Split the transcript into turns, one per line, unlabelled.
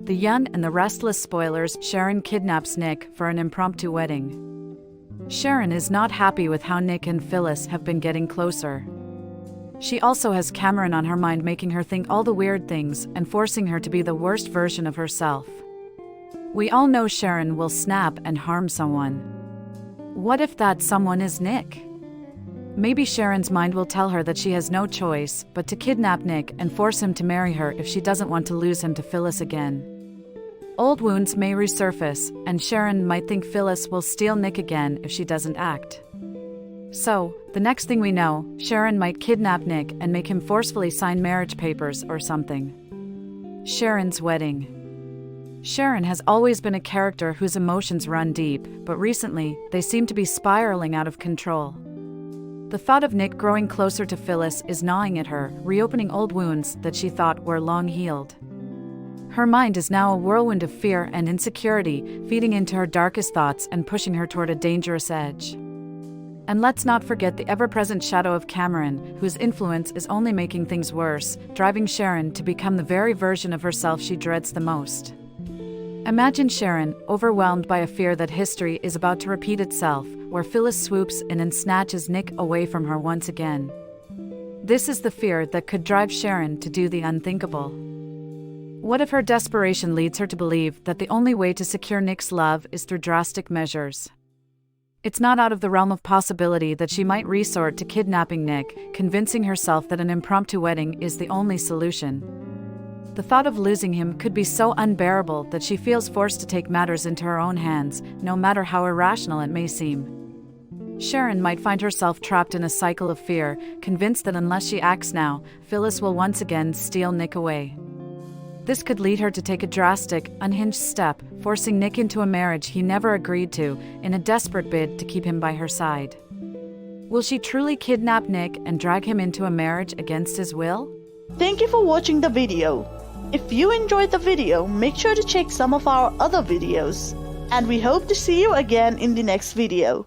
The Young and the Restless spoilers. Sharon kidnaps Nick for an impromptu wedding. Sharon is not happy with how Nick and Phyllis have been getting closer. She also has Cameron on her mind, making her think all the weird things and forcing her to be the worst version of herself. We all know Sharon will snap and harm someone. What if that someone is Nick? Maybe Sharon's mind will tell her that she has no choice but to kidnap Nick and force him to marry her if she doesn't want to lose him to Phyllis again. Old wounds may resurface, and Sharon might think Phyllis will steal Nick again if she doesn't act. So, the next thing we know, Sharon might kidnap Nick and make him forcefully sign marriage papers or something. Sharon's wedding. Sharon has always been a character whose emotions run deep, but recently, they seem to be spiraling out of control. The thought of Nick growing closer to Phyllis is gnawing at her, reopening old wounds that she thought were long healed. Her mind is now a whirlwind of fear and insecurity, feeding into her darkest thoughts and pushing her toward a dangerous edge. And let's not forget the ever-present shadow of Cameron, whose influence is only making things worse, driving Sharon to become the very version of herself she dreads the most. Imagine Sharon, overwhelmed by a fear that history is about to repeat itself, where Phyllis swoops in and snatches Nick away from her once again. This is the fear that could drive Sharon to do the unthinkable. What if her desperation leads her to believe that the only way to secure Nick's love is through drastic measures? It's not out of the realm of possibility that she might resort to kidnapping Nick, convincing herself that an impromptu wedding is the only solution. The thought of losing him could be so unbearable that she feels forced to take matters into her own hands, no matter how irrational it may seem. Sharon might find herself trapped in a cycle of fear, convinced that unless she acts now, Phyllis will once again steal Nick away. This could lead her to take a drastic, unhinged step, forcing Nick into a marriage he never agreed to, in a desperate bid to keep him by her side. Will she truly kidnap Nick and drag him into a marriage against his will?
Thank you for watching the video. If you enjoyed the video, make sure to check some of our other videos. And we hope to see you again in the next video.